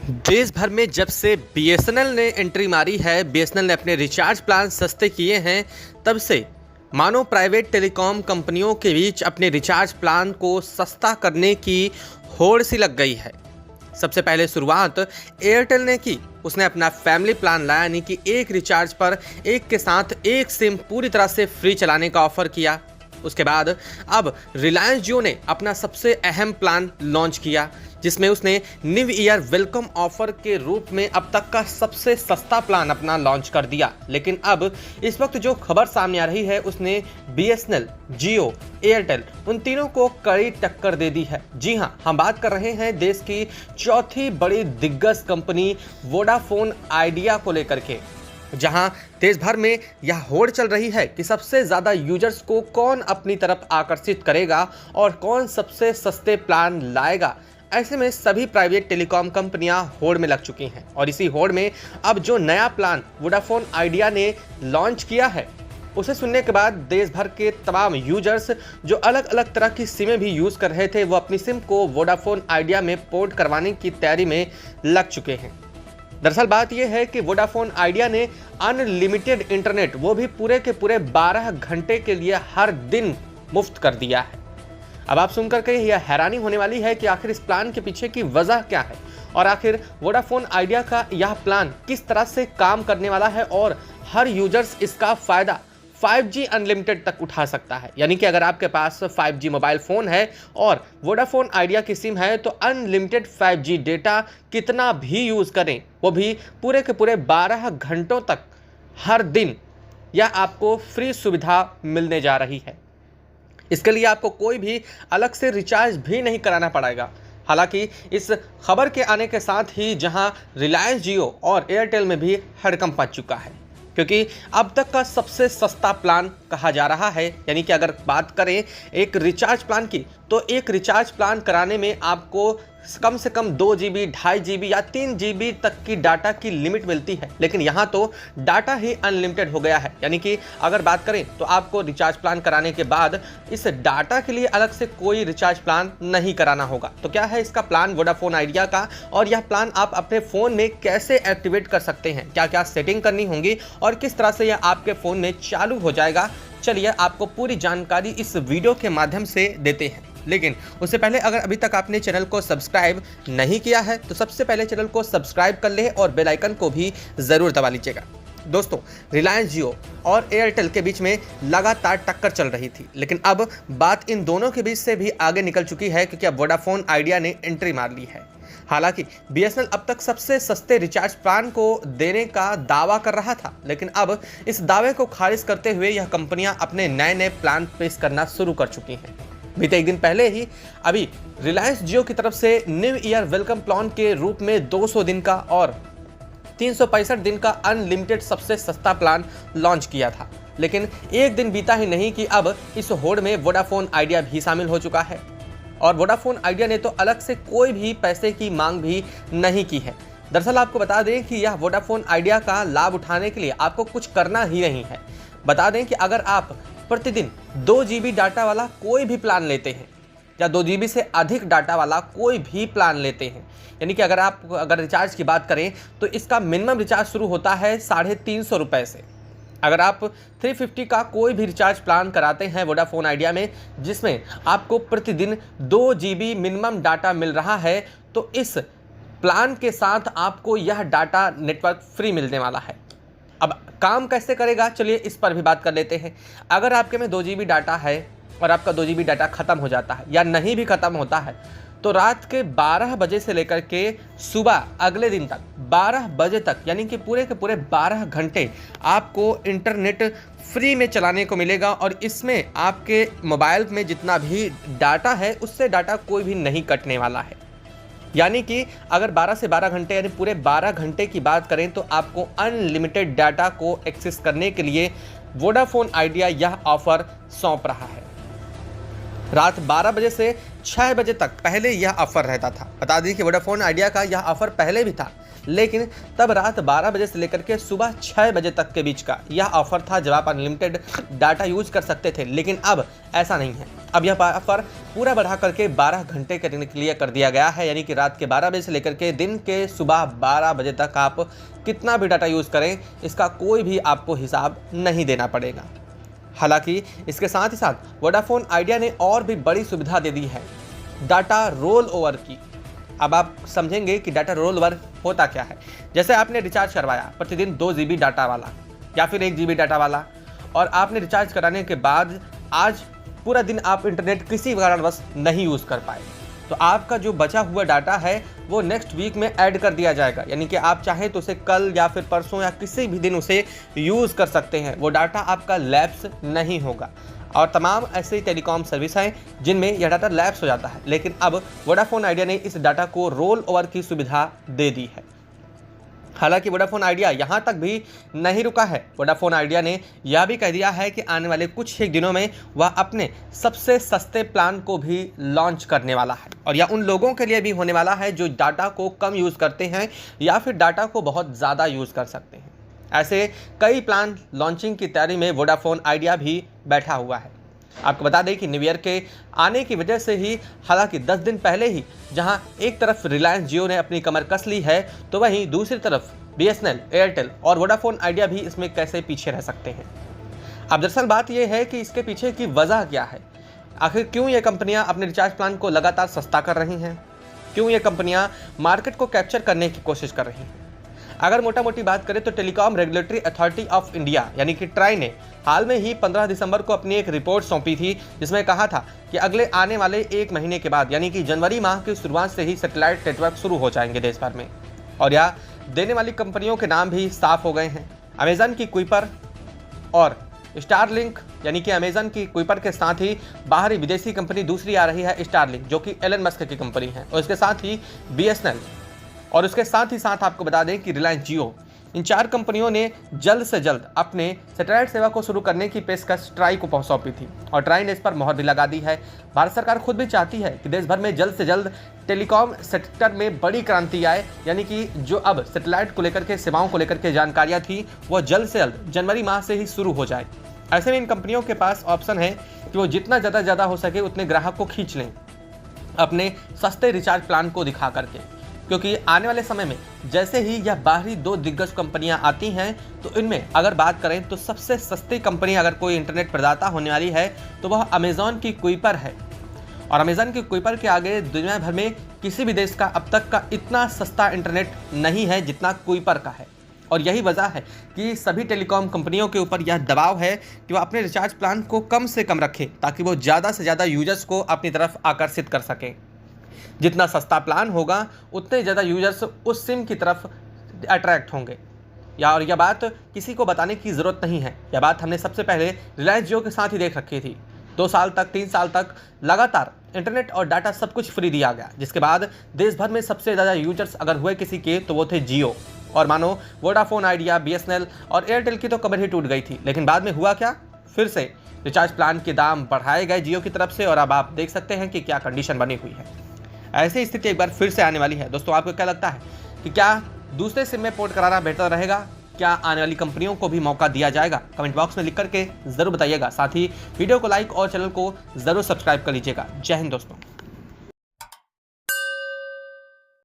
देश भर में जब से बीएसएनएल ने एंट्री मारी है, बीएसएनएल ने अपने रिचार्ज प्लान सस्ते किए हैं, तब से मानो प्राइवेट टेलीकॉम कंपनियों के बीच अपने रिचार्ज प्लान को सस्ता करने की होड़ सी लग गई है। सबसे पहले शुरुआत एयरटेल ने की। उसने अपना फैमिली प्लान लाया, यानी कि एक रिचार्ज पर एक के साथ एक सिम पूरी तरह से फ्री चलाने का ऑफर किया। उसके बाद अब रिलायंस जियो ने अपना सबसे अहम प्लान लॉन्च किया, जिसमें उसने न्यू ईयर वेलकम ऑफर के रूप में अब तक का सबसे सस्ता प्लान अपना लॉन्च कर दिया। लेकिन अब इस वक्त जो खबर सामने आ रही है, उसने बीएसएनएल, जियो, एयरटेल उन तीनों को कड़ी टक्कर दे दी है। जी हां, हम बात कर रहे हैं देश की चौथी बड़ी दिग्गज कंपनी वोडाफोन आइडिया को लेकर के, जहां देश भर में यह होड़ चल रही है कि सबसे ज्यादा यूजर्स को कौन अपनी तरफ आकर्षित करेगा और कौन सबसे सस्ते प्लान लाएगा। ऐसे में सभी प्राइवेट टेलीकॉम कंपनियां होड़ में लग चुकी हैं और इसी होड़ में अब जो नया प्लान वोडाफोन आइडिया ने लॉन्च किया है, उसे सुनने के बाद देश भर के तमाम यूजर्स जो अलग अलग तरह की सिमें भी यूज कर रहे थे, वो अपनी सिम को वोडाफोन आइडिया में पोर्ट करवाने की तैयारी में लग चुके हैं। दरअसल बात यह है कि वोडाफोन आइडिया ने अनलिमिटेड इंटरनेट, वो भी पूरे के पूरे 12 घंटे के लिए हर दिन मुफ्त कर दिया है। अब आप सुनकर के यह हैरानी होने वाली है कि आखिर इस प्लान के पीछे की वजह क्या है और आखिर वोडाफोन आइडिया का यह प्लान किस तरह से काम करने वाला है और हर यूजर्स इसका फायदा 5G अनलिमिटेड तक उठा सकता है। यानी कि अगर आपके पास 5G मोबाइल फ़ोन है और वोडाफोन आइडिया की सिम है, तो अनलिमिटेड 5G डेटा कितना भी यूज़ करें, वो भी पूरे के पूरे 12 घंटों तक हर दिन यह आपको फ्री सुविधा मिलने जा रही है। इसके लिए आपको कोई भी अलग से रिचार्ज भी नहीं कराना पड़ेगा। हालांकि इस खबर के आने के साथ ही जहां रिलायंस जियो और एयरटेल में भी हड़कंप मच चुका है, क्योंकि अब तक का सबसे सस्ता प्लान कहा जा रहा है। यानी कि अगर बात करें एक रिचार्ज प्लान की, तो एक रिचार्ज प्लान कराने में आपको कम से कम 2 GB, 2.5 GB या 3 GB तक की डाटा की लिमिट मिलती है। लेकिन यहाँ तो डाटा ही अनलिमिटेड हो गया है। यानी कि अगर बात करें तो आपको रिचार्ज प्लान कराने के बाद इस डाटा के लिए अलग से कोई रिचार्ज प्लान नहीं कराना होगा। तो क्या है इसका प्लान वोडाफोन आइडिया का, और यह प्लान आप अपने फ़ोन में कैसे एक्टिवेट कर सकते हैं, क्या क्या सेटिंग करनी होंगी और किस तरह से यह आपके फ़ोन में चालू हो जाएगा, चलिए आपको पूरी जानकारी इस वीडियो के माध्यम से देते हैं। लेकिन उससे पहले अगर अभी तक आपने चैनल को सब्सक्राइब नहीं किया है, तो सबसे पहले चैनल को सब्सक्राइब कर ले और बेल आइकन को भी ज़रूर दबा लीजिएगा। दोस्तों, रिलायंस जियो और एयरटेल के बीच में लगातार टक्कर चल रही थी, लेकिन अब बात इन दोनों के बीच से भी आगे निकल चुकी है, क्योंकि अब वोडाफोन आइडिया ने एंट्री मार ली है। हालांकि बीएसएनएल अब तक सबसे सस्ते रिचार्ज प्लान को देने का दावा कर रहा था, लेकिन अब इस दावे को खारिज करते हुए यह कंपनियां अपने नए नए प्लान पेश करना शुरू कर चुकी हैं। बीते एक दिन पहले ही अभी रिलायंस जियो की तरफ से न्यू ईयर वेलकम प्लान के रूप में 200 दिन का और 365 दिन का अनलिमिटेड सबसे सस्ता प्लान लॉन्च किया था। लेकिन एक दिन बीता ही नहीं कि अब इस होड़ में वोडाफोन आइडिया भी शामिल हो चुका है, और वोडाफोन आइडिया ने तो अलग से कोई भी पैसे की मांग भी नहीं की है। दरअसल आपको बता दें कि यह वोडाफोन आइडिया का लाभ उठाने के लिए आपको कुछ करना ही नहीं है। बता दें कि अगर आप प्रतिदिन 2 GB डाटा वाला कोई भी प्लान लेते हैं या 2 GB से अधिक डाटा वाला कोई भी प्लान लेते हैं, यानी कि अगर रिचार्ज की बात करें तो इसका मिनिमम रिचार्ज शुरू होता है 350 रुपये से। अगर आप 350 का कोई भी रिचार्ज प्लान कराते हैं वोडाफोन आइडिया में, जिसमें आपको प्रतिदिन 2 GB मिनिमम डाटा मिल रहा है, तो इस प्लान के साथ आपको यह डाटा नेटवर्क फ्री मिलने वाला है। अब काम कैसे करेगा, चलिए इस पर भी बात कर लेते हैं। अगर आपके में 2 GB डाटा है और आपका 2 GB डाटा ख़त्म हो जाता है या नहीं भी ख़त्म होता है, तो रात के 12 बजे से लेकर के सुबह अगले दिन तक 12 बजे तक, यानी कि पूरे के पूरे 12 घंटे आपको इंटरनेट फ्री में चलाने को मिलेगा। और इसमें आपके मोबाइल में जितना भी डाटा है, उससे डाटा कोई भी नहीं कटने वाला है। यानी कि अगर 12 से 12 घंटे यानी पूरे 12 घंटे की बात करें, तो आपको अनलिमिटेड डाटा को एक्सेस करने के लिए वोडाफोन आइडिया यह ऑफ़र सौंप रहा है। रात 12 बजे से 6 बजे तक पहले यह ऑफर रहता था। बता दें कि वोडाफोन आइडिया का यह ऑफर पहले भी था, लेकिन तब रात 12 बजे से लेकर के सुबह 6 बजे तक के बीच का यह ऑफर था जब आप अनलिमिटेड डाटा यूज कर सकते थे। लेकिन अब ऐसा नहीं है। अब यह ऑफर पूरा बढ़ा करके 12 घंटे करने के लिए कर दिया गया है, यानी कि रात के 12 बजे से लेकर के दिन के सुबह 12 बजे तक आप कितना भी डाटा यूज़ करें, इसका कोई भी आपको हिसाब नहीं देना पड़ेगा। हालांकि इसके साथ ही साथ वोडाफोन आइडिया ने और भी बड़ी सुविधा दे दी है, डाटा रोल ओवर की। अब आप समझेंगे कि डाटा रोल ओवर होता क्या है। जैसे आपने रिचार्ज करवाया प्रतिदिन 2 GB डाटा वाला या फिर 1 GB डाटा वाला, और आपने रिचार्ज कराने के बाद आज पूरा दिन आप इंटरनेट किसी कारणवश नहीं यूज़ कर पाए, तो आपका जो बचा हुआ डाटा है वो नेक्स्ट वीक में ऐड कर दिया जाएगा। यानी कि आप चाहें तो उसे कल या फिर परसों या किसी भी दिन उसे यूज़ कर सकते हैं। वो डाटा आपका लैप्स नहीं होगा। और तमाम ऐसे टेलीकॉम सर्विस हैं जिनमें यह डाटा लैप्स हो जाता है, लेकिन अब वोडाफोन आइडिया ने इस डाटा को रोल ओवर की सुविधा दे दी है। हालांकि वोडाफोन आइडिया यहाँ तक भी नहीं रुका है। वोडाफोन आइडिया ने यह भी कह दिया है कि आने वाले कुछ ही दिनों में वह अपने सबसे सस्ते प्लान को भी लॉन्च करने वाला है, और यह उन लोगों के लिए भी होने वाला है जो डाटा को कम यूज़ करते हैं या फिर डाटा को बहुत ज़्यादा यूज़ कर सकते हैं। ऐसे कई प्लान लॉन्चिंग की तैयारी में वोडाफोन आइडिया भी बैठा हुआ है। आपको बता दें कि न्यू ईयर के आने की वजह से ही, हालांकि 10 दिन पहले ही जहां एक तरफ रिलायंस जियो ने अपनी कमर कस ली है, तो वहीं दूसरी तरफ BSNL, एयरटेल और वोडाफोन आइडिया भी इसमें कैसे पीछे रह सकते हैं। अब दरअसल बात यह है कि इसके पीछे की वजह क्या है। आखिर क्यों ये कंपनियां अपने रिचार्ज प्लान को लगातार सस्ता कर रही हैं, क्यों ये कंपनियां मार्केट को कैप्चर करने की कोशिश कर रही हैं। अगर मोटा मोटी बात करें तो telecom regulatory authority of India यानी कि ट्राई ने हाल में ही 15 दिसंबर को अपनी एक रिपोर्ट सौंपी थी, जिसमें कहा था कि अगले आने वाले 1 महीने के बाद यानी कि जनवरी माह की शुरुआत से ही सैटेलाइट नेटवर्क शुरू हो जाएंगे देश भर में। और यह देने वाली कंपनियों के नाम भी साफ हो गए हैं। अमेजन की कुइपर और स्टारलिंक, यानी कि अमेजन की कुइपर के साथ ही बाहरी विदेशी कंपनी दूसरी आ रही है स्टारलिंक, जो कि एलन मस्क की कंपनी है, और इसके साथ ही BSNL, और उसके साथ ही साथ आपको बता दें कि रिलायंस जियो। इन 4 कंपनियों ने जल्द से जल्द अपने सैटेलाइट सेवा को शुरू करने की पेशकश ट्राई को सौंपी थी, और ट्राई ने इस पर मोहर भी लगा दी है। भारत सरकार खुद भी चाहती है कि देश भर में जल्द से जल्द टेलीकॉम सेक्टर में बड़ी क्रांति आए, यानी कि जो अब सैटेलाइट को लेकर के, सेवाओं को लेकर के जानकारियाँ थी, वो जल्द से जल्द जनवरी माह से ही शुरू हो जाए। ऐसे में इन कंपनियों के पास ऑप्शन है कि वो जितना ज़्यादा हो सके उतने ग्राहक को खींच लें अपने सस्ते रिचार्ज प्लान को दिखा करके, क्योंकि आने वाले समय में जैसे ही यह बाहरी 2 दिग्गज कंपनियां आती हैं, तो इनमें अगर बात करें तो सबसे सस्ती कंपनी अगर कोई इंटरनेट प्रदाता होने वाली है तो वह अमेजॉन की कुइपर है। और अमेजॉन की कुइपर के आगे दुनिया भर में किसी भी देश का अब तक का इतना सस्ता इंटरनेट नहीं है जितना कुइपर का है। और यही वजह है कि सभी टेलीकॉम कंपनियों के ऊपर यह दबाव है कि वह अपने रिचार्ज प्लान को कम से कम रखें, ताकि वो ज़्यादा से ज़्यादा यूजर्स को अपनी तरफ आकर्षित कर सकें। जितना सस्ता प्लान होगा उतने ज़्यादा यूजर्स उस सिम की तरफ अट्रैक्ट होंगे। और यह बात किसी को बताने की ज़रूरत नहीं है। यह बात हमने सबसे पहले रिलायंस जियो के साथ ही देख रखी थी। 2 साल तक, 3 साल तक लगातार इंटरनेट और डाटा सब कुछ फ्री दिया गया, जिसके बाद देश भर में सबसे ज़्यादा यूजर्स अगर हुए किसी के तो वो थे जियो। और मानो वोडाफोन आइडिया, BSNL और एयरटेल की तो कमर ही टूट गई थी। लेकिन बाद में हुआ क्या, फिर से रिचार्ज प्लान के दाम बढ़ाए गए जियो की तरफ से, और अब आप देख सकते हैं कि क्या कंडीशन बनी हुई है। ऐसी स्थिति एक बार फिर से आने वाली है। दोस्तों, आपको क्या लगता है कि क्या दूसरे सिम में पोर्ट कराना बेहतर रहेगा? क्या आने वाली कंपनियों को भी मौका दिया जाएगा? कमेंट बॉक्स में लिख करके ज़रूर बताइएगा। साथ ही वीडियो को लाइक और चैनल को ज़रूर सब्सक्राइब कर लीजिएगा। जय हिंद दोस्तों।